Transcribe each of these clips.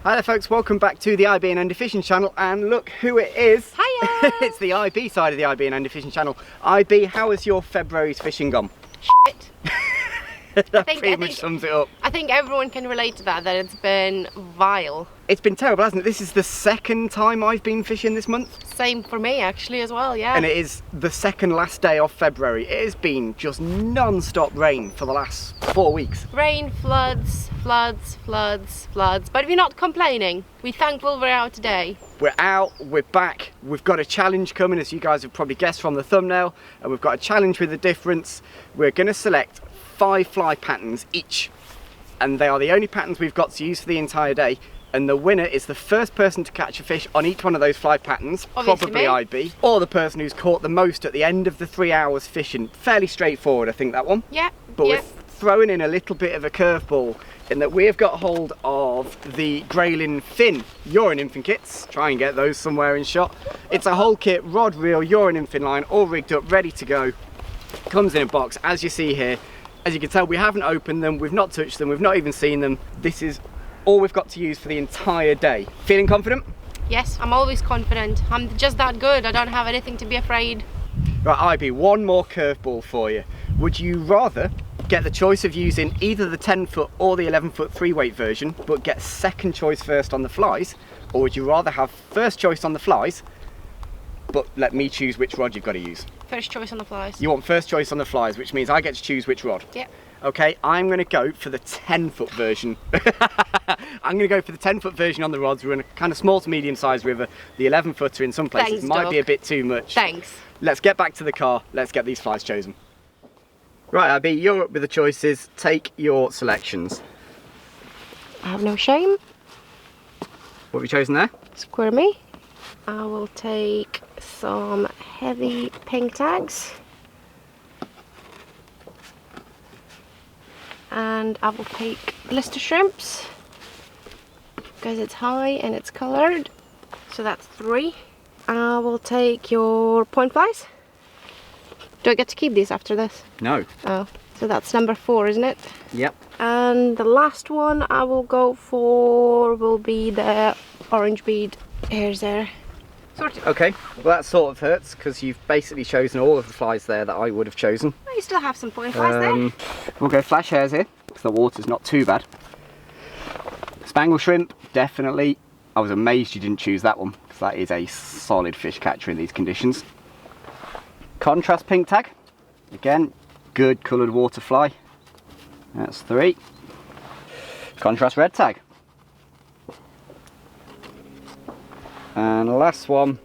Hi there folks, welcome back to the IB and Andy Fishing channel, and look who it is. Hiya! It's the IB side of the IB and Andy Fishing channel. IB, how has your February's fishing gone? Shit. That pretty much sums it up. I think everyone can relate to that it's been vile. It's been terrible, hasn't it? This is the second time I've been fishing this month. Same for me actually as well, yeah. And it is the second last day of February. It has been just non-stop rain for the last 4 weeks. Rain, floods, floods, floods, floods. But we're not complaining. We're thankful we're out today. We're out, we're back, we've got a challenge coming, as you guys have probably guessed from the thumbnail, and we've got a challenge with a difference. We're going to select 5 fly patterns each, and they are the only patterns we've got to use for the entire day, and the winner is the first person to catch a fish on each one of those fly patterns, obviously probably me. IB, or the person who's caught the most at the end of the 3 hours fishing. Fairly straightforward, I think, that one. Yeah. But yeah. we're throwing in a little bit of a curveball in that we have got hold of the Grayling Fin Euro Nymphing kits. Try and get those somewhere in shot. It's a whole kit, rod, reel, Euro Nymphing line, all rigged up, ready to go. Comes in a box, as you see here. As you can tell, we haven't opened them, we've not touched them, we've not even seen them. This is all we've got to use for the entire day. Feeling confident? Yes, I'm always confident. I'm just that good. I don't have anything to be afraid. Right, IB, one more curveball for you. Would you rather get the choice of using either the 10-foot or the 11-foot 3-weight version, but get second choice first on the flies? Or would you rather have first choice on the flies, but let me choose which rod you've got to use? First choice on the flies. You want first choice on the flies, which means I get to choose which rod. Yep. Okay, I'm going to go for the 10-foot version. I'm going to go for the 10-foot version on the rods. We're in a kind of small to medium-sized river. The 11-footer in some places Thanks, might Doug. be a bit too much. Thanks. Let's get back to the car. Let's get these flies chosen. Right, IB, you're up with the choices. Take your selections. I have no shame. What have you chosen there? Squirmy. I will take some heavy pink tags. And I will take blister shrimps because it's high and it's coloured. So that's 3. I will take your point flies. Do I get to keep these after this? No. Oh, so that's number 4, isn't it? Yep. And the last one I will go for will be the orange bead. Here's there. Sorted. Okay, well that sort of hurts because you've basically chosen all of the flies there that I would have chosen. Oh, you still have some point flies there. We'll go flash hairs here because the water's not too bad. Spangle shrimp, definitely. I was amazed you didn't choose that one because that is a solid fish catcher in these conditions. Contrast pink tag, again, good coloured water fly. That's 3. Contrast red tag. And the last one,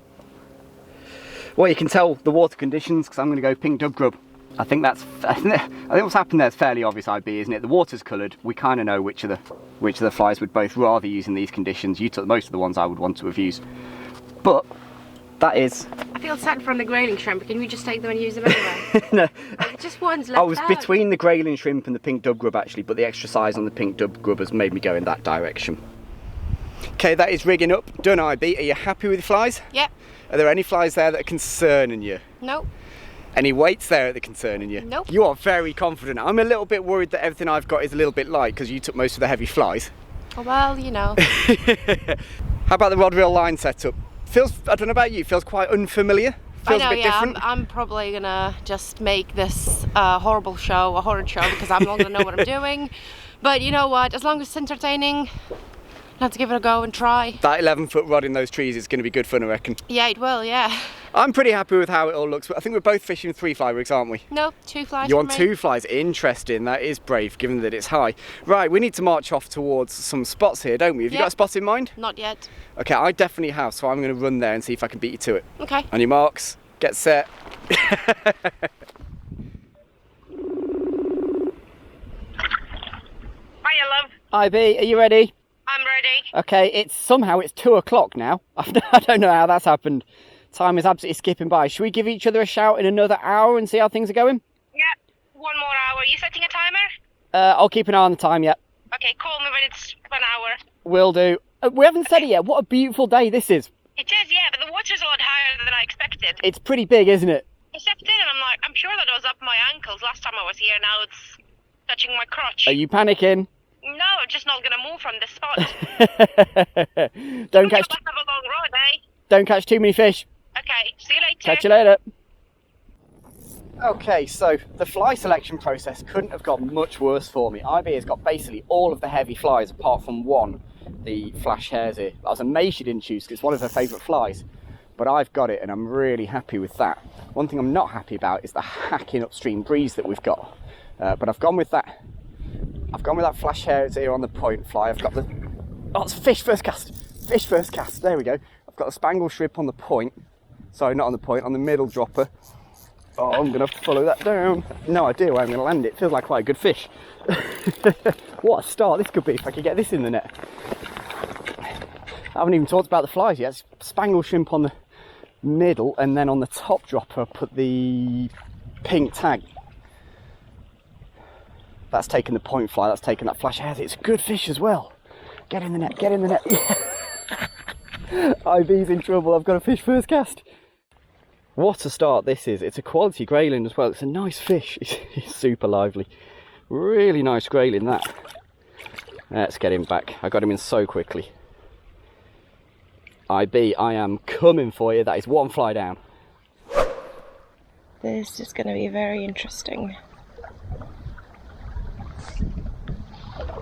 well, you can tell the water conditions because I'm going to go pink dub grub. I think what's happened there is fairly obvious, IB, isn't it? The water's coloured. We kind of know which of the flies we'd both rather use in these conditions. You took most of the ones I would want to have used, but that is. I feel sad from the Grayling shrimp. Can we just take them and use them anyway? No. Just one's left I was out. between the Grayling shrimp and the pink dub grub actually, but the extra size on the pink dub grub has made me go in that direction. Okay, that is rigging up. Done, IB. Are you happy with the flies? Yep. Are there any flies there that are concerning you? Nope. Any weights there that are concerning you? Nope. You are very confident. I'm a little bit worried that everything I've got is a little bit light because you took most of the heavy flies. Well, you know. How about the rod reel line setup? Feels, I don't know about you, feels quite unfamiliar. Feels I know, a bit yeah. different. I'm probably gonna just make this a horrible show, a horror show, because I'm not gonna know what I'm doing. But you know what? As long as it's entertaining, let's give it a go and try. That 11-foot rod in those trees is going to be good fun, I reckon. Yeah, it will, yeah. I'm pretty happy with how it all looks, but I think we're both fishing 3 fly rigs, aren't we? No, 2 flies. You want for me. 2 flies? Interesting. That is brave, given that it's high. Right, we need to march off towards some spots here, don't we? Have you got a spot in mind? Not yet. Okay, I definitely have, so I'm going to run there and see if I can beat you to it. Okay. On your marks, get set. Hiya, love. IB, are you ready? I'm ready. Okay, it's 2 o'clock now. I don't know how that's happened. Time is absolutely skipping by. Should we give each other a shout in another hour and see how things are going? Yeah, 1 more hour. You setting a timer? I'll keep an eye on the time, yet. Okay, call me when it's 1 hour. Will do. We haven't said it yet. What a beautiful day this is. It is, yeah, but the water's a lot higher than I expected. It's pretty big, isn't it? I stepped in and I'm sure that it was up my ankles last time I was here. Now it's touching my crotch. Are you panicking? No, I'm just not gonna move from this spot. Don't catch. Have a long road, eh? Don't catch too many fish. Okay, see you later. Catch you later. Okay, so the fly selection process couldn't have got much worse for me. IB has got basically all of the heavy flies apart from one, the flash hares here. I was amazed she didn't choose because it's one of her favourite flies. But I've got it and I'm really happy with that. One thing I'm not happy about is the hacking upstream breeze that we've got. But I've gone with that. I've gone with that flash hares here on the point fly. I've got the... Oh, it's fish first cast. Fish first cast. There we go. I've got the spangle shrimp on the point. Sorry, not on the point, on the middle dropper. Oh, I'm going to have to follow that down. No idea where I'm going to land it. Feels like quite a good fish. What a start this could be if I could get this in the net. I haven't even talked about the flies yet. It's spangle shrimp on the middle, and then on the top dropper I put the pink tag. That's taken the point fly, that's taken that flash hares. It's a good fish as well. Get in the net, get in the net. IB's in trouble, I've got a fish first cast. What a start this is. It's a quality grayling as well. It's a nice fish. He's super lively. Really nice grayling that. Let's get him back. I got him in so quickly. IB, I am coming for you. That is one fly down. This is going to be very interesting.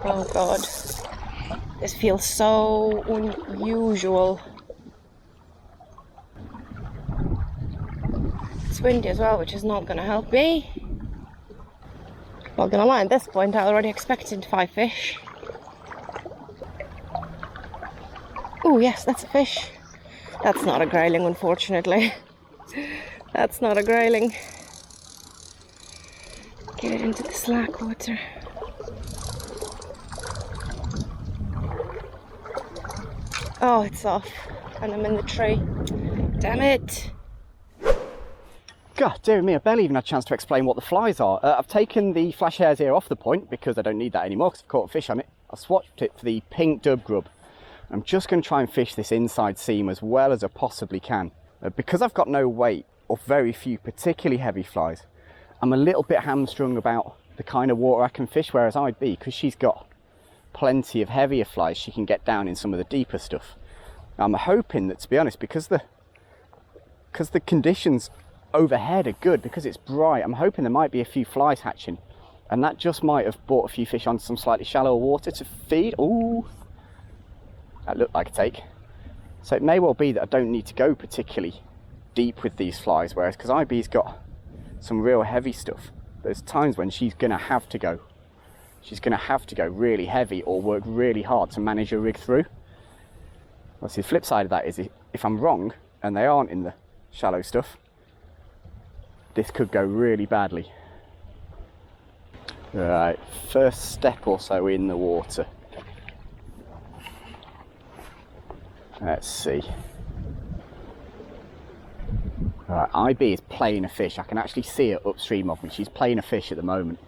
Oh God. This feels so unusual. It's windy as well, which is not going to help me. Not gonna lie, at this point I already expected 5 fish. Oh yes, that's a fish. That's not a grayling, unfortunately. That's not a grayling. Get it into the slack water. Oh, it's off, and I'm in the tree. Damn it! God dear me, I barely even had a chance to explain what the flies are. I've taken the flash hares here off the point because I don't need that anymore because I've caught a fish on it. I swapped it for the pink dub grub. I'm just going to try and fish this inside seam as well as I possibly can. Because I've got no weight or very few particularly heavy flies, I'm a little bit hamstrung about the kind of water I can fish, whereas IB, because she's got plenty of heavier flies, she can get down in some of the deeper stuff. I'm hoping that, to be honest, because the conditions overhead are good, because it's bright, I'm hoping there might be a few flies hatching, and that just might have brought a few fish onto some slightly shallower water to feed. Ooh, that looked like a take. So it may well be that I don't need to go particularly deep with these flies, whereas because IB's got some real heavy stuff, there's times when she's going to have to go really heavy or work really hard to manage her rig through. Obviously the flip side of that is if I'm wrong and they aren't in the shallow stuff, this could go really badly. Right, first step or so in the water. Let's see. Right, IB is playing a fish. I can actually see her upstream of me. She's playing a fish at the moment.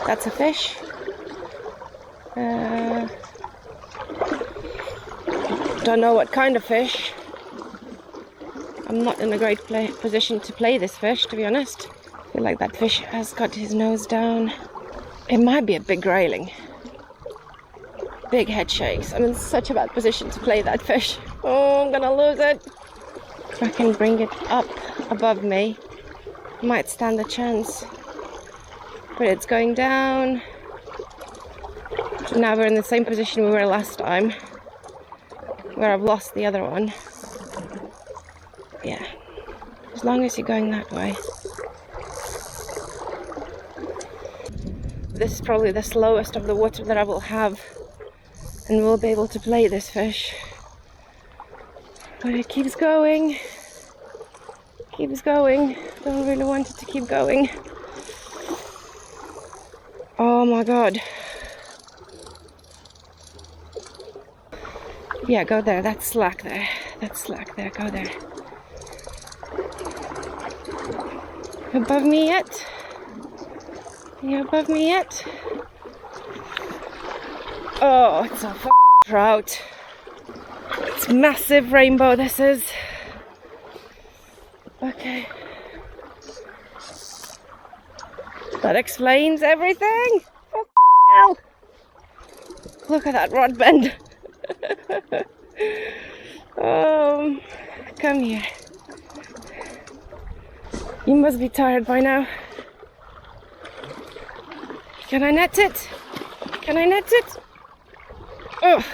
That's a fish. Don't know what kind of fish. I'm not in a great position to play this fish, to be honest. I feel like that fish has got his nose down. It might be a big grayling. Big head shakes. I'm in such a bad position to play that fish. Oh, I'm gonna lose it. If I can bring it up above me, I might stand a chance. But it's going down. Now we're in the same position we were last time, where I've lost the other one. Yeah, as long as you're going that way. This is probably the slowest of the water that I will have, and we'll be able to play this fish. But it keeps going. Keeps going. Don't really want it to keep going. Oh my god. Yeah, go there. That's slack there. That's slack there. Go there. Above me yet? You above me yet? Oh, it's a trout. It's It's massive rainbow, this is. Okay. That explains everything. Oh, hell. Look at that rod bend. Come here. You must be tired by now. Can I net it? Can I net it? Oh.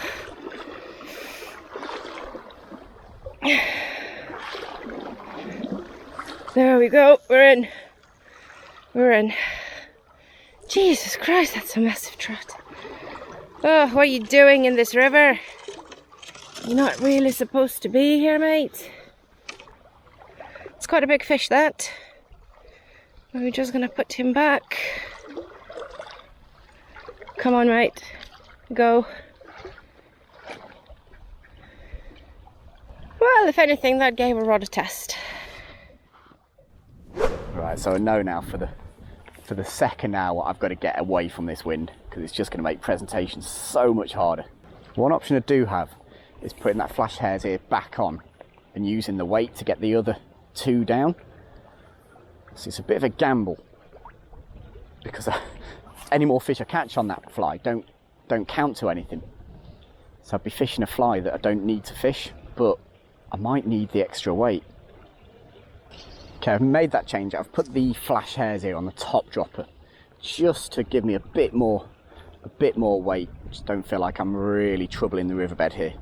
There we go. We're in. We're in. Jesus Christ, that's a massive trout. Oh, what are you doing in this river? You're not really supposed to be here, mate. It's quite a big fish, that. We're just gonna put him back. Come on, mate. Go. Well, if anything, that gave a rod a test. Right, so I know now for the second hour I've got to get away from this wind, because it's just going to make presentation so much harder. One option I do have is putting that flash hare's ear back on and using the weight to get the other two down. So it's a bit of a gamble, because any more fish I catch on that fly don't count to anything. So I'd be fishing a fly that I don't need to fish, but I might need the extra weight. Okay, I've made that change. I've put the flash hare's ear on the top dropper just to give me a bit more weight. Just don't feel like I'm really troubling the riverbed here.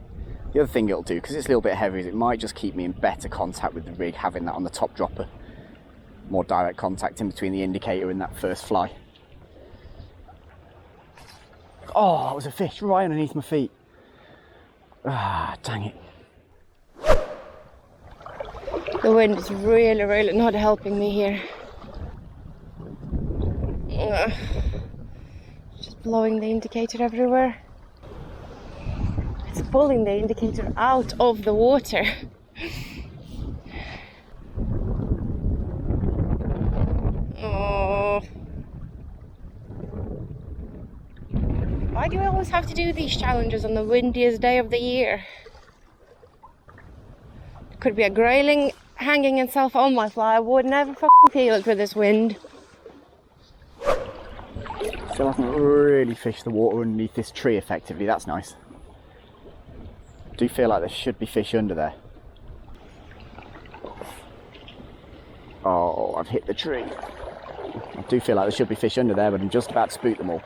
The other thing it'll do, because it's a little bit heavy, is it might just keep me in better contact with the rig, having that on the top dropper. More direct contact in between the indicator and that first fly. Oh, that was a fish right underneath my feet. Ah, dang it. The wind is really not helping me here. Just blowing the indicator everywhere. It's pulling the indicator out of the water. Oh. Why do I always have to do these challenges on the windiest day of the year? Could be a grayling hanging himself on my fly. I would never fucking feel it with this wind. Still haven't really fished the water underneath this tree effectively. That's nice. I do feel like there should be fish under there. Oh, I've hit the tree. I do feel like there should be fish under there, but I'm just about to spook them all.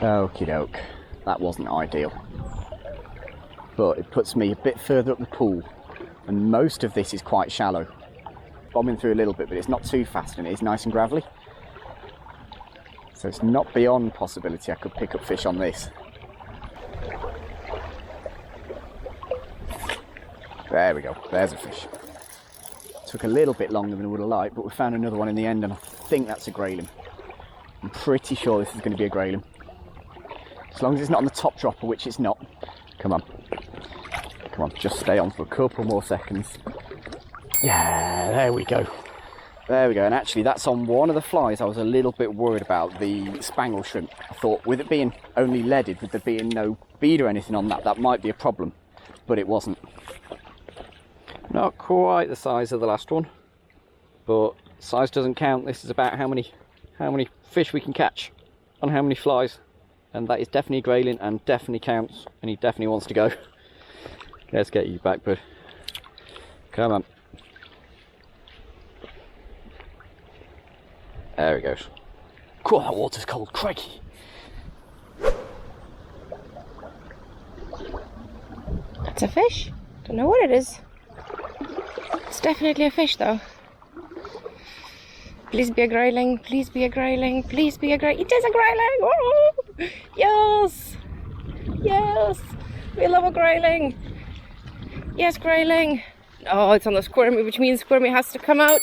Okie doke. That wasn't ideal. But it puts me a bit further up the pool, and most of this is quite shallow. Bombing through a little bit, but it's not too fast and it is nice and gravelly. So it's not beyond possibility I could pick up fish on this. There we go, there's a fish. Took a little bit longer than I would have liked, but we found another one in the end, and I think that's a grayling. I'm pretty sure this is going to be a grayling. As long as it's not on the top dropper, which it's not. Come on. Come on, just stay on for a couple more seconds. Yeah, there we go. There we go, and actually that's on one of the flies I was a little bit worried about, the spangle shrimp. I thought with it being only leaded, with there being no bead or anything on that, that might be a problem, but it wasn't. Not quite the size of the last one, but size doesn't count. This is about how many fish we can catch on how many flies, and that is definitely grayling and definitely counts, and he definitely wants to go. Let's get you back, bud. Come on. There he goes. Cool, that water's cold, crikey. That's a fish. Don't know what it is. It's definitely a fish though. Please be a grayling, please be a grayling, please be a grayling. It is a grayling! Oh! Yes! Yes! We love a grayling! Yes, grayling! Oh, it's on the squirmy, which means squirmy has to come out.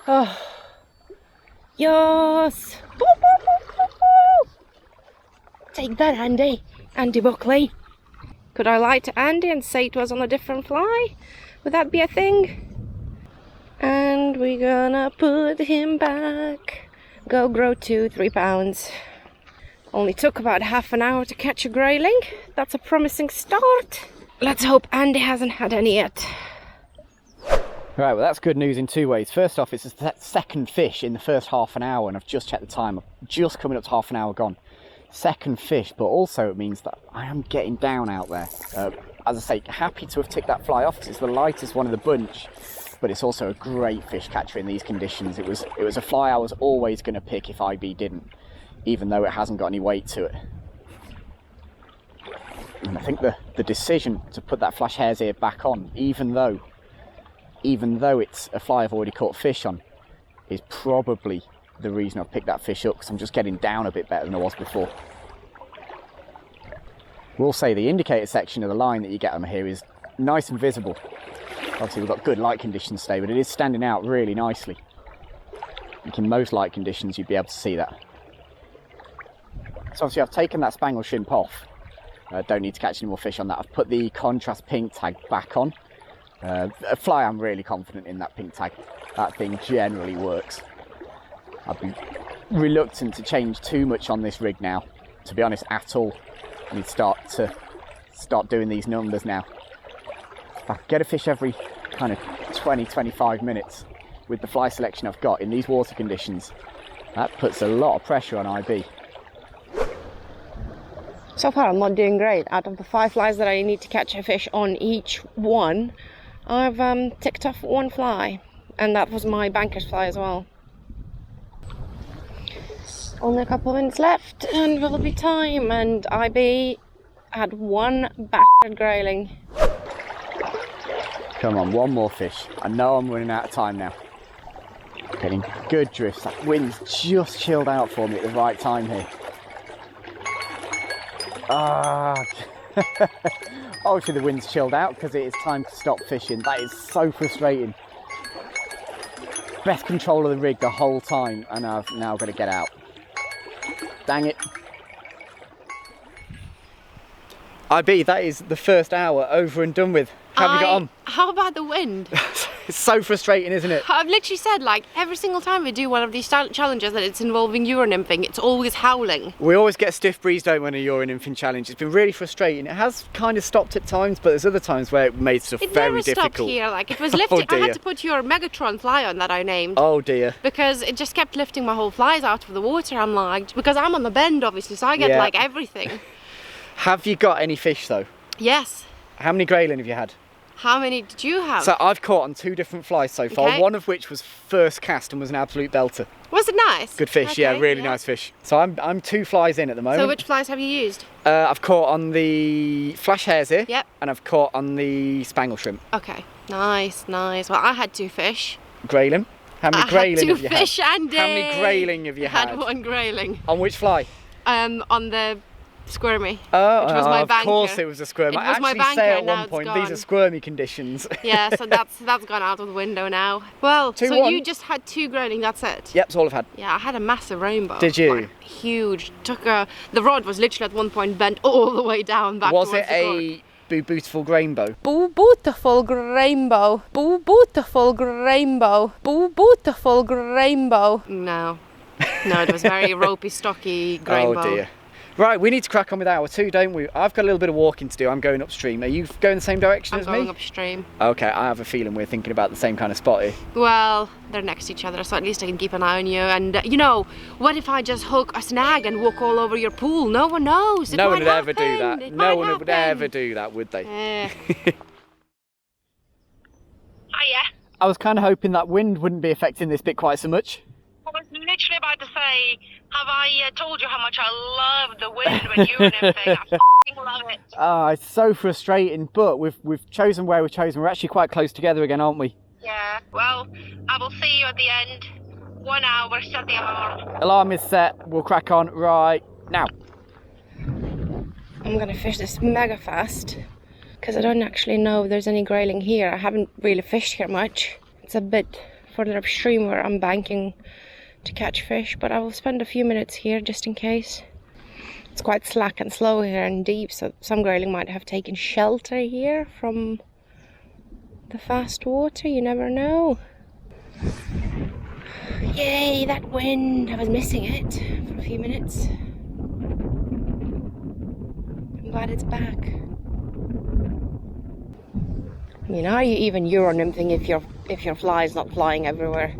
Oh. Yes! Take that, Andy. Andy Buckley. Could I lie to Andy and say it was on a different fly? Would that be a thing? And we're gonna put him back. Go grow 2-3 pounds. Only took about half an hour to catch a grayling. That's a promising start. Let's hope Andy hasn't had any yet. Right, well that's good news in two ways. First off, it's the second fish in the first half an hour, and I've just checked the time. I'm just coming up to half an hour gone. Second fish, but also it means that I am getting down out there. As I say, happy to have ticked that fly off because it's the lightest one of the bunch, but it's also a great fish catcher in these conditions. It was a fly I was always going to pick if IB didn't, even though it hasn't got any weight to it. And I think the decision to put that flash hare's ear back on, even though it's a fly I've already caught fish on, is probably the reason I've picked that fish up, because I'm just getting down a bit better than I was before. We'll say the indicator section of the line that you get on here is nice and visible. Obviously we've got good light conditions today, but it is standing out really nicely. I think in most light conditions you'd be able to see that. So obviously I've taken that spangled shrimp off. Don't need to catch any more fish on that. I've put the contrast pink tag back on. A fly I'm really confident in that pink tag. That thing generally works. I'd be reluctant to change too much on this rig now, to be honest, at all. I need to start doing these numbers now. If I get a fish every kind of 20-25 minutes with the fly selection I've got in these water conditions, that puts a lot of pressure on IB. So far I'm not doing great. Out of the 5 flies that I need to catch a fish on each one, I've ticked off 1 fly, and that was my banker's fly as well. Only a couple of minutes left and will be time, and IB had 1 bastard grayling. Come on, 1 more fish. I know I'm running out of time now. Getting good drifts. That wind's just chilled out for me at the right time here. Obviously the wind's chilled out because it is time to stop fishing. That is so frustrating. Best control of the rig the whole time, and I've now got to get out. Dang it. IB, that is the first hour over and done with. How have you got on? How about the wind? It's so frustrating, isn't it? I've literally said, like, every single time we do one of these challenges that it's involving Euro nymphing, it's always howling. We always get a stiff breeze, don't we, on a Euro nymphing challenge. It's been really frustrating. It has kind of stopped at times, but there's other times where it made stuff very difficult. It never stopped here. Like, it was lifting. I had to put your Megatron fly on that I named. Oh dear. Because it just kept lifting my whole flies out of the water. I'm like, because I'm on the bend, obviously, so I get like everything. Have you got any fish though? Yes. How many grayling have you had? How many did you have? So I've caught on 2 different flies so far, one of which was first cast and was an absolute belter. Was it nice? Good fish, okay, yeah, really nice fish. So I'm 2 flies in at the moment. So which flies have you used? I've caught on the flash hares here, and I've caught on the spangled shrimp. Okay, nice, nice. Well, I had 2 fish. Grayling? How many grayling have you had? I had 2 fish, Andy. How many grayling have you had? I had 1 grayling. On which fly? On the squirmy. Oh, which was my banker. Of course it was a squirmy. It was I my actually banker, say at now one point, it's these are squirmy conditions. Yeah, so that's gone out of the window now. Well, so you just had 2 grayling, that's it? Yep, that's all I've had. Yeah, I had a massive rainbow. Did you? Like, huge. The rod was literally at one point bent all the way down back was towards it a beautiful rainbow? Beautiful rainbow. Beautiful rainbow. Beautiful rainbow. No. No, it was very ropey, stocky rainbow. Oh dear. Right, we need to crack on with hour 2, don't we? I've got a little bit of walking to do. I'm going upstream. Are you going the same direction as me? I'm going upstream. Okay, I have a feeling we're thinking about the same kind of spot here. Well, they're next to each other, so at least I can keep an eye on you. And, you know, what if I just hook a snag and walk all over your pool? No one knows. No one would ever do that. No one would ever do that, would they? Hiya. I was kind of hoping that wind wouldn't be affecting this bit quite so much. I was literally about to say, have I told you how much I love the wind when you're nymphing? I f***ing love it. It's so frustrating, but we've chosen where we've chosen. We're actually quite close together again, aren't we? Yeah, well, I will see you at the end. 1 hour, set the alarm. Alarm is set. We'll crack on right now. I'm gonna fish this mega fast because I don't actually know if there's any grayling here. I haven't really fished here much. It's a bit further upstream where I'm banking to catch fish, but I will spend a few minutes here just in case. It's quite slack and slow here and deep, so some grayling might have taken shelter here from the fast water. You never know. Yay, that wind! I was missing it for a few minutes. glad it's back. I mean, are you even Euro nymphing if your fly is not flying everywhere?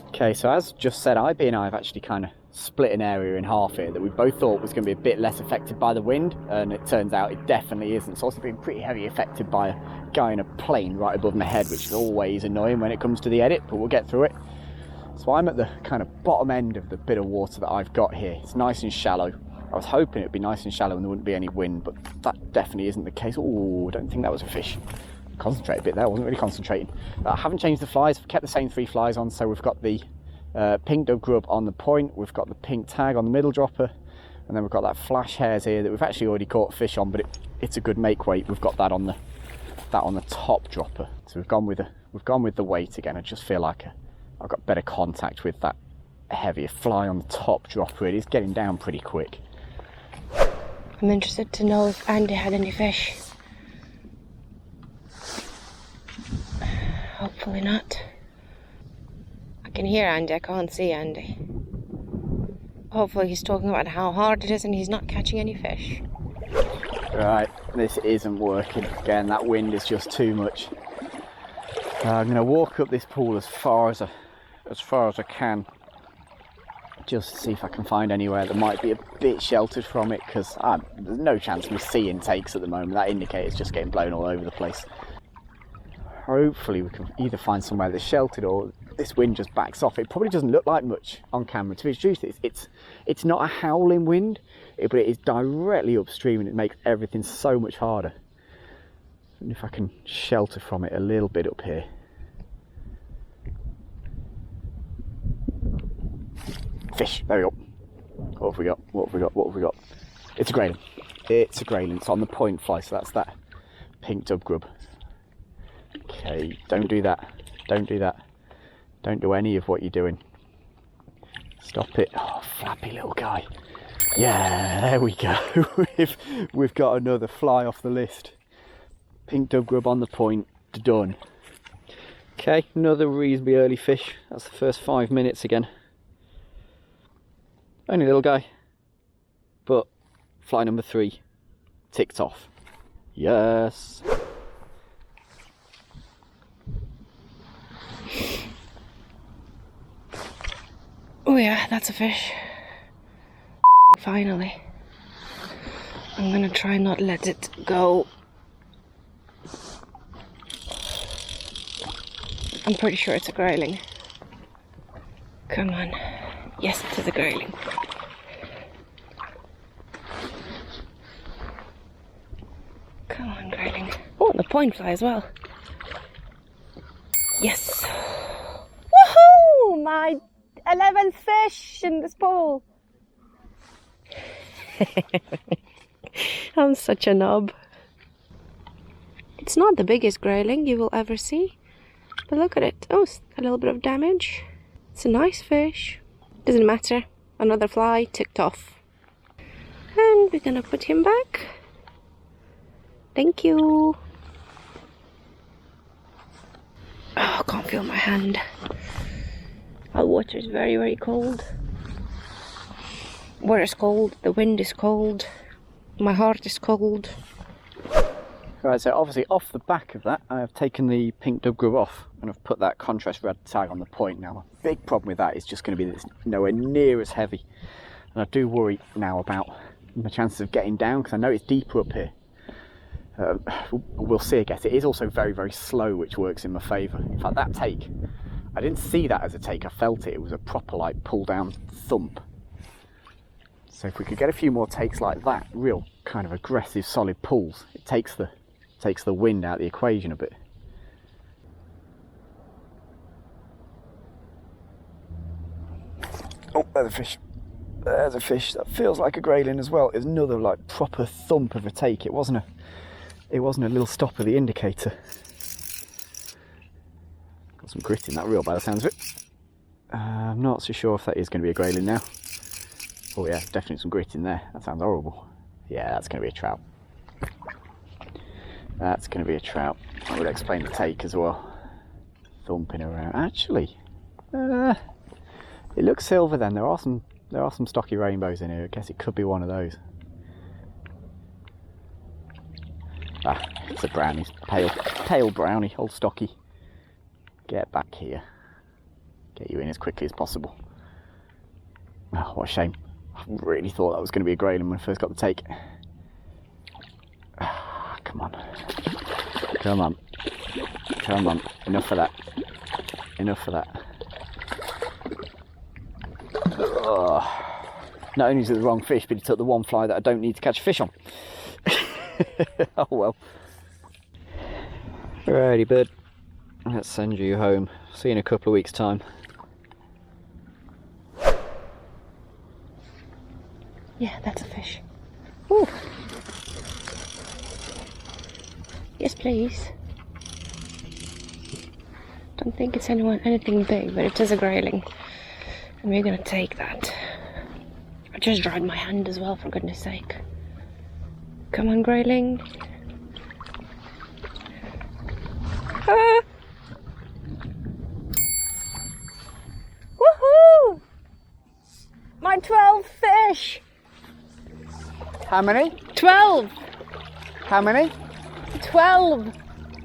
Okay, so as just said, IB and I have actually kind of split an area in half here that we both thought was going to be a bit less affected by the wind, and it turns out it definitely isn't. It's also been pretty heavily affected by a guy in a plane right above my head, which is always annoying when it comes to the edit, but we'll get through it. So I'm at the kind of bottom end of the bit of water that I've got here. It's nice and shallow. I was hoping it would be nice and shallow and there wouldn't be any wind, but that definitely isn't the case. Oh, I don't think that was a fish. Concentrate a bit there, I wasn't really concentrating. I haven't changed the flies, I've kept the same 3 flies on, so we've got the pink dove grub on the point, we've got the pink tag on the middle dropper, and then we've got that flash hairs here that we've actually already caught fish on, but it's a good make weight. We've got that on the top dropper, so we've gone with the weight again. I just feel like I've got better contact with that heavier fly on the top dropper. It is getting down pretty quick. I'm interested to know if Andy had any fish. Hopefully not. I can hear Andy, I can't see Andy. Hopefully he's talking about how hard it is and he's not catching any fish. Right, this isn't working. Again, that wind is just too much. I'm going to walk up this pool as far as I can, just to see if I can find anywhere that might be a bit sheltered from it, because there's no chance of me seeing takes at the moment. That indicator's just getting blown all over the place. Hopefully we can either find somewhere that's sheltered or this wind just backs off. It probably doesn't look like much on camera. To be truthful, it's not a howling wind, but it is directly upstream and it makes everything so much harder. And if I can shelter from it a little bit up here. Fish, there we go. What have we got? What have we got? What have we got? It's a Grayling. It's a Grayling. It's on the point fly, so that's that pink dove grub. Okay, don't do that. Don't do that. Don't do any of what you're doing. Stop it. Oh, flappy little guy. Yeah, there we go. We've got another fly off the list. Pink dove grub on the point. Done. Okay, another reasonably early fish. That's the first 5 minutes again. Only a little guy. But fly number 3 ticked off. Yes. Oh yeah, that's a fish. Finally. I'm gonna try not let it go. I'm pretty sure it's a Grayling. Come on. Yes, it is a Grayling. Come on, Grayling. Oh, and the point fly as well. Yes. Woohoo! My 11th fish in this pool. I'm such a knob. It's not the biggest Grayling you will ever see, but look at it. Oh, a little bit of damage. It's a nice fish. Doesn't matter. Another fly ticked off. And we're gonna put him back. Thank you. Oh, I can't feel my hand. Our water is very, very cold. Water is cold, the wind is cold, my heart is cold. Right, so obviously off the back of that, I have taken the pink dove grub off and I've put that contrast red tag on the point. Now, a big problem with that is just going to be that it's nowhere near as heavy. And I do worry now about my chances of getting down, because I know it's deeper up here. We'll see, I guess. It is also very, very slow, which works in my favour. In fact, that take, I didn't see that as a take, I felt it. It was a proper, like, pull down thump. So if we could get a few more takes like that, real kind of aggressive, solid pulls, it takes the wind out of the equation a bit. Oh, there's a fish. There's a fish. That feels like a Grayling as well. It's another like proper thump of a take. It wasn't a little stop of the indicator. Got some grit in that reel by the sounds of it. I'm not so sure if that is going to be a Grayling now. Oh yeah, definitely some grit in there. That sounds horrible. Yeah, that's going to be a trout. That's going to be a trout. I would explain the take as well. Thumping around. Actually, it looks silver then. There are some There are some stocky rainbows in here. I guess it could be one of those. Ah, it's a brownie. Pale brownie. Old stocky. Get back here. Get you in as quickly as possible. Oh, what a shame. I really thought that was going to be a Grayling when I first got the take. Ah, come on. Come on. Come on. Enough of that. Enough of that. Oh. Not only is it the wrong fish, but he took the one fly that I don't need to catch a fish on. Oh well. Alrighty, bud. Let's send you home. See you in a couple of weeks' time. Yeah, that's a fish. Ooh. Yes, please. Don't think it's anything big, but it is a Grayling. And we're gonna take that. I just dried my hand as well, for goodness sake. Come on, Grayling. Ah! Woohoo! My 12th fish! How many? 12! How many? 12!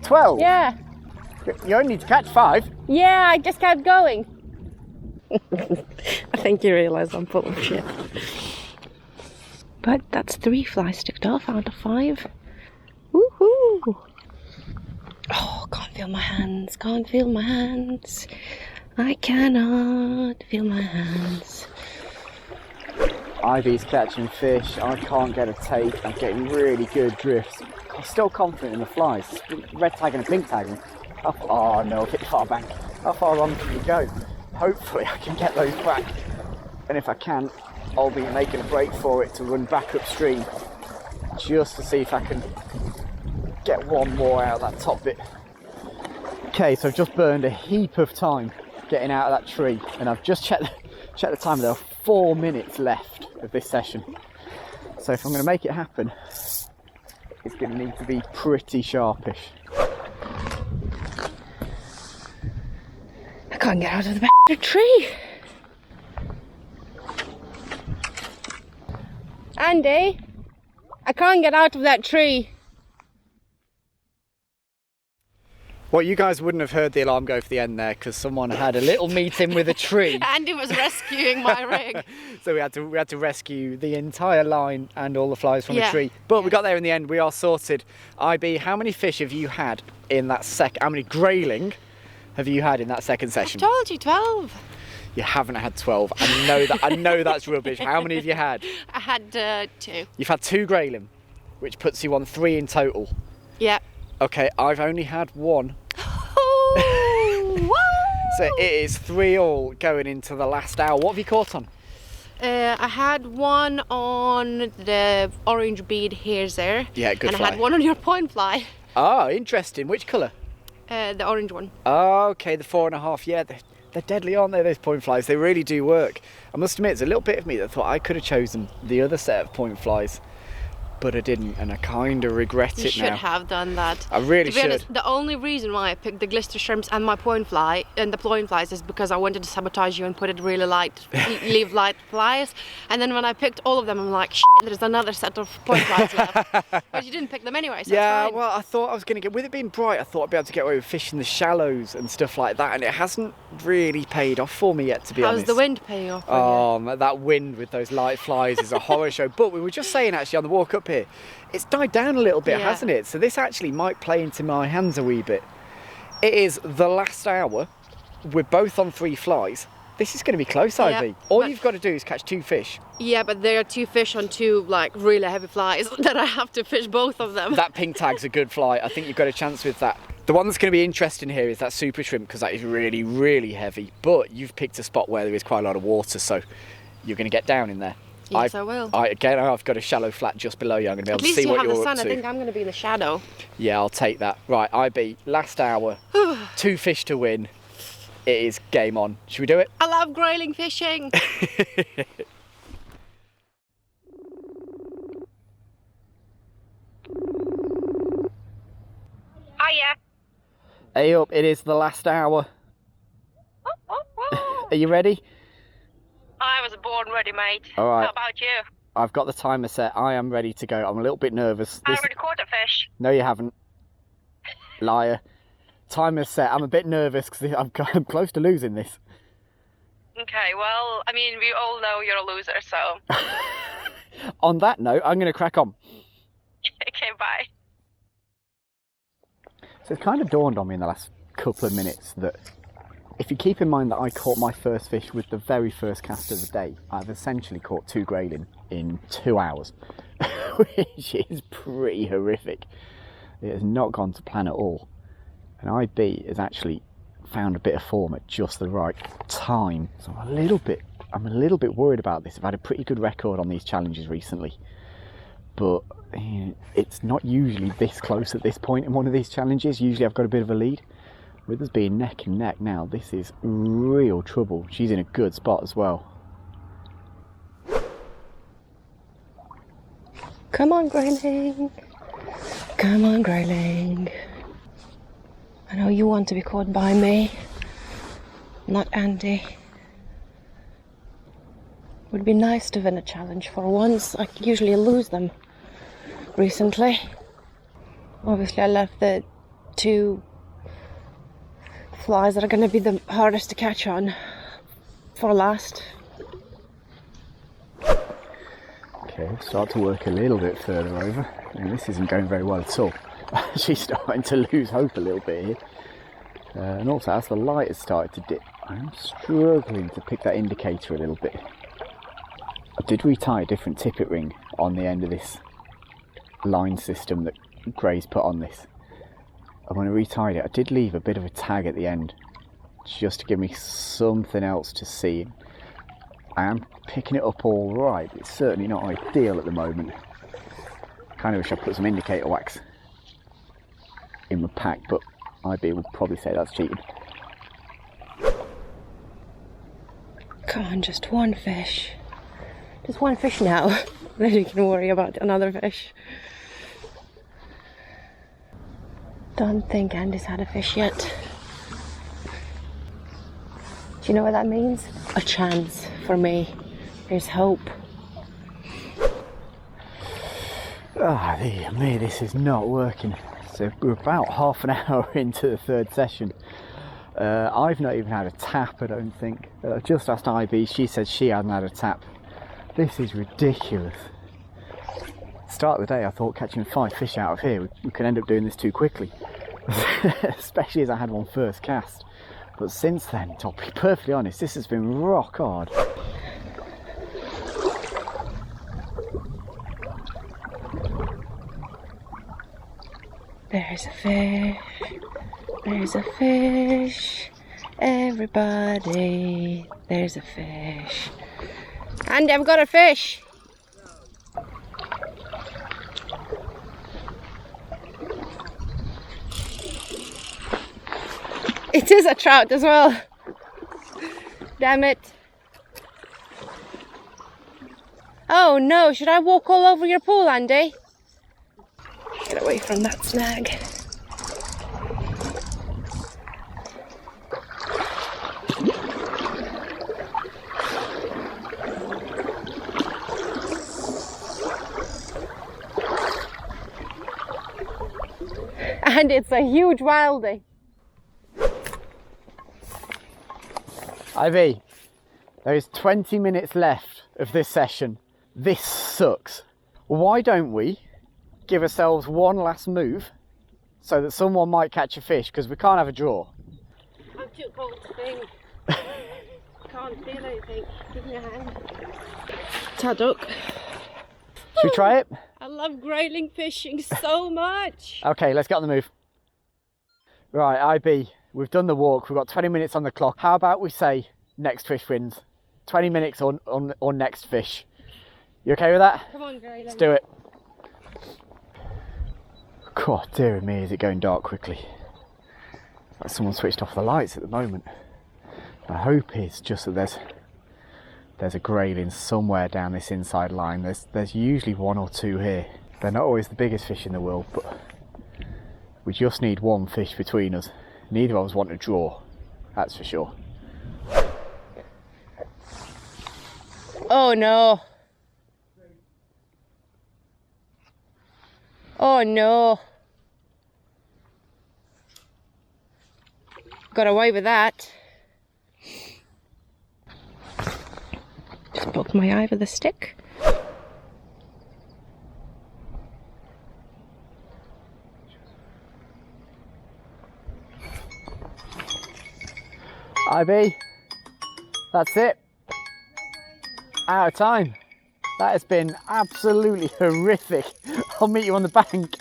12? Yeah. You only need to catch 5. Yeah, I just kept going. I think you realise I'm full of shit. But that's 3 flies ticked off out of 5. Woohoo! Oh, can't feel my hands, can't feel my hands. I cannot feel my hands. Ivy's catching fish. I can't get a take. I'm getting really good drifts. I'm still confident in the flies. Red tag and a pink tag. Oh no, I've hit the far bank. How far on can we go? Hopefully I can get those back. And if I can, I'll be making a break for it to run back upstream. Just to see if I can get one more out of that top bit. Okay, so I've just burned a heap of time getting out of that tree. And I've just checked the time. There are 4 minutes left of this session. So if I'm going to make it happen, it's going to need to be pretty sharpish. I can't get out of the back of the tree. Andy, I can't get out of that tree. Well, you guys wouldn't have heard the alarm go for the end there because someone had a little meeting with a tree. Andy was rescuing my rig. So we had to rescue the entire line and all the flies from a tree. But we got there in the end. We are sorted. IB, how many fish have you had in that how many Grayling have you had in that second session? I told you 12. You haven't had 12. I know that's rubbish. How many have you had? I had 2. You've had 2 Grayling, which puts you on 3 in total. Yeah. Okay, I've only had 1. Oh, so it is 3-all going into the last hour. What have you caught on? I had one on the orange bead hares there. Yeah, good and fly. I had one on your point fly. Oh, interesting. Which colour? The orange one. Oh, okay, the 4.5. Yeah, they're deadly, aren't they, those point flies? They really do work. I must admit, there's a little bit of me that thought I could have chosen the other set of point flies, but I didn't, and I kind of regret it now. You should have done that. I really should. Honest, the only reason why I picked the glister shrimps and my point fly and the point flies is because I wanted to sabotage you and put it really light, leave light flies. And then when I picked all of them, I'm like, shit, there's another set of point flies left. But you didn't pick them anyway, so yeah, it's fine. well, I thought I was going to get, with it being bright, I thought I'd be able to get away with fishing the shallows and stuff like that, and it hasn't really paid off for me yet, to be honest. How's the wind paying off for you? Oh, that wind with those light flies is a horror show. But we were just saying, actually, on the walk up here, it's died down a little bit, hasn't it? So this actually might play into my hands a wee bit. It is the last hour. We're both on 3 flies. This is going to be close, Ivy. All you've got to do is catch 2 fish. Yeah, but there are 2 fish on 2 like really heavy flies that I have to fish both of them. That pink tag's a good fly. I think you've got a chance with that. The one that's going to be interesting here is that super shrimp, because that is really, really heavy. But you've picked a spot where there is quite a lot of water, so you're going to get down in there. Yes, I will. Again, I've got a shallow flat just below you. I'm going to be able to see what you're up to. At least you have the sun. I think I'm going to be in the shadow. Yeah, I'll take that. Right, IB, last hour, 2 fish to win. It is game on. Should we do it? I love Grayling fishing. Hiya. Hey up, it is the last hour. Are you ready? I was born born ready, mate. All right. How about you? I've got the timer set. I am ready to go. I'm a little bit nervous. I already caught a fish. No, you haven't. Liar. Timer's set. I'm a bit nervous because I'm close to losing this. Okay, well, I mean, we all know you're a loser, so... On that note, I'm going to crack on. Okay, bye. So it's kind of dawned on me in the last couple of minutes that if you keep in mind that I caught my first fish with the very first cast of the day, I've essentially caught 2 grayling in 2 hours, which is pretty horrific. It has not gone to plan at all. And IB has actually found a bit of form at just the right time. So I'm a little bit worried about this. I've had a pretty good record on these challenges recently, but it's not usually this close at this point in one of these challenges. Usually I've got a bit of a lead. With us being neck and neck now, this is real trouble. She's in a good spot as well. Come on, Grayling. Come on, Grayling. I know you want to be caught by me, not Andy. Would be nice to win a challenge for once. I usually lose them recently. Obviously I left the 2 flies that are going to be the hardest to catch on for last. Okay, start to work a little bit further over. And this isn't going very well at all. She's starting to lose hope a little bit here. And also as the light has started to dip, I'm struggling to pick that indicator a little bit. I did retie a different tippet ring on the end of this line system that Gray's put on this. And when I retied it, I did leave a bit of a tag at the end, just to give me something else to see. I am picking it up all right, but it's certainly not ideal at the moment. Kind of wish I put some indicator wax in my pack, but IB would probably say that's cheating. Come on, just one fish. Just one fish now. Then you can worry about another fish. Don't think Andy's had a fish yet. Do you know what that means? A chance for me. There's hope. Ah, dear me, this is not working. So we're about half an hour into the 3rd session. I've not even had a tap, I don't think. Just asked IB, she said she hadn't had a tap. This is ridiculous. Start of the day I thought catching 5 fish out of here, we could end up doing this too quickly. Especially as I had one first cast. But since then, to be perfectly honest, this has been rock hard. There's a fish. There's a fish. Everybody, there's a fish. Andy, I've got a fish. It is a trout as well. Damn it. Oh no, should I walk all over your pool, Andy? Get away from that snag. And it's a huge wildie. Ivy, there is 20 minutes left of this session. This sucks. Why don't we give ourselves one last move so that someone might catch a fish, because we can't have a draw. I'm too cold to think. Can't feel anything. Give me a hand. Taduk. Should we try it? I love grayling fishing so much. Okay, let's get on the move. Right, IB, we've done the walk. We've got 20 minutes on the clock. How about we say next fish wins? 20 minutes on next fish. You okay with that? Come on, Grayling. Let's do it. God, dear me, is it going dark quickly. It's like someone switched off the lights at the moment. The hope is just that there's a grayling somewhere down this inside line. There's usually 1 or 2 here. They're not always the biggest fish in the world, but we just need one fish between us. Neither of us want to draw, that's for sure. Oh no. Oh no. Got away with that. Just poke my eye with a stick. IB, that's it. Out of time. That has been absolutely horrific. I'll meet you on the bank.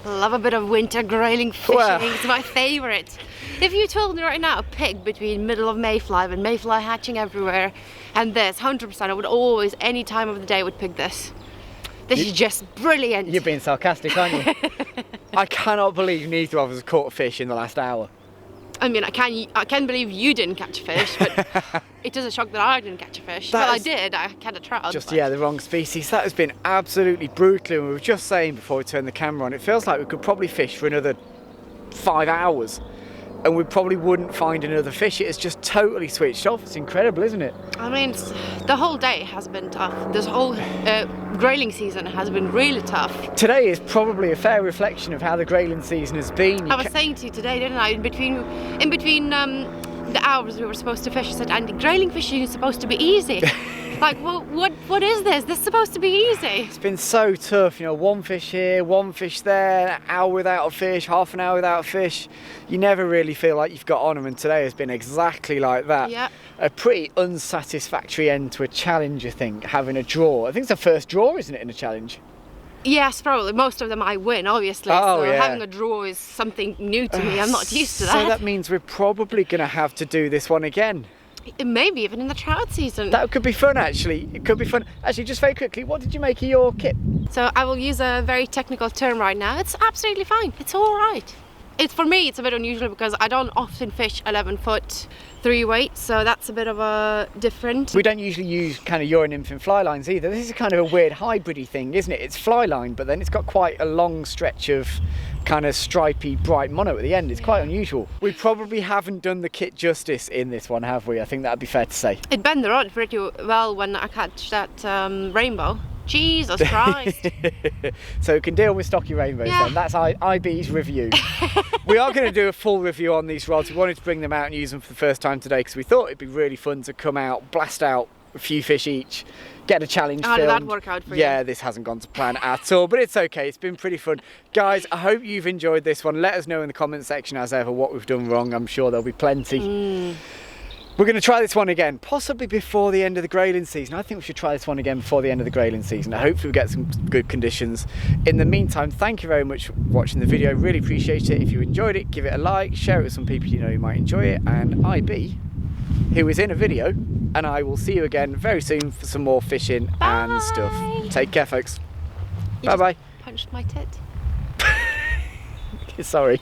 Love a bit of winter grayling fishing. Well. It's my favourite. If you told me right now, pick between middle of mayfly and mayfly hatching everywhere and this, 100% I would always, any time of the day, would pick this. This is just brilliant. You're being sarcastic, aren't you? I cannot believe neither of us have caught a fish in the last hour. I mean, I can't believe you didn't catch a fish, but it is a shock that I didn't catch a fish. Well, I did. I caught a trout. Just, but... yeah, the wrong species. That has been absolutely brutal. And we were just saying before we turned the camera on, it feels like we could probably fish for another 5 hours and we probably wouldn't find another fish. It has just totally switched off. It's incredible, isn't it? I mean, the whole day has been tough. This whole grayling season has been really tough. Today is probably a fair reflection of how the grayling season has been. I was saying to you today, didn't I? In between the hours we were supposed to fish, I said, Andy, grayling fishing is supposed to be easy. Like, well, what is this? This is supposed to be easy. It's been so tough, you know, one fish here, one fish there, an hour without a fish, half an hour without a fish. You never really feel like you've got on them, and today has been exactly like that. Yeah. A pretty unsatisfactory end to a challenge, I think, having a draw. I think it's the first draw, isn't it, in a challenge? Yes, probably. Most of them I win, obviously. Oh, so yeah. having a draw is something new to me. I'm not used to that. So that means we're probably going to have to do this one again. Maybe even in the trout season. That could be fun, actually. It could be fun. Actually, just very quickly, what did you make of your kit? So I will use a very technical term right now. It's absolutely fine. It's all right. It's, for me, it's a bit unusual because I don't often fish 11-foot 3-weight, so that's a bit of a different. We don't usually use kind of Euro Nymphing fly lines either. This is kind of a weird hybridy thing, isn't it? It's fly line, but then it's got quite a long stretch of kind of stripy, bright mono at the end. It's quite unusual. We probably haven't done the kit justice in this one, have we? I think that'd be fair to say. It bent the rod pretty well when I catch that rainbow. Jesus Christ. So we can deal with stocky rainbows then. That's IB's review. We are going to do a full review on these rods. We wanted to bring them out and use them for the first time today because we thought it'd be really fun to come out, blast out a few fish each, get a challenge filmed. How did that work out for you? Yeah, this hasn't gone to plan at all, but it's okay. It's been pretty fun. Guys, I hope you've enjoyed this one. Let us know in the comment section as ever what we've done wrong. I'm sure there'll be plenty. We're going to try this one again, possibly before the end of the grayling season. I think we should try this one again before the end of the grayling season. Hopefully we get some good conditions. In the meantime, thank you very much for watching the video. Really appreciate it. If you enjoyed it, give it a like, share it with some people you know who might enjoy it. And IB, who is in a video, and I will see you again very soon for some more fishing and stuff. Take care, folks. Bye-bye. Punched my tit. Sorry.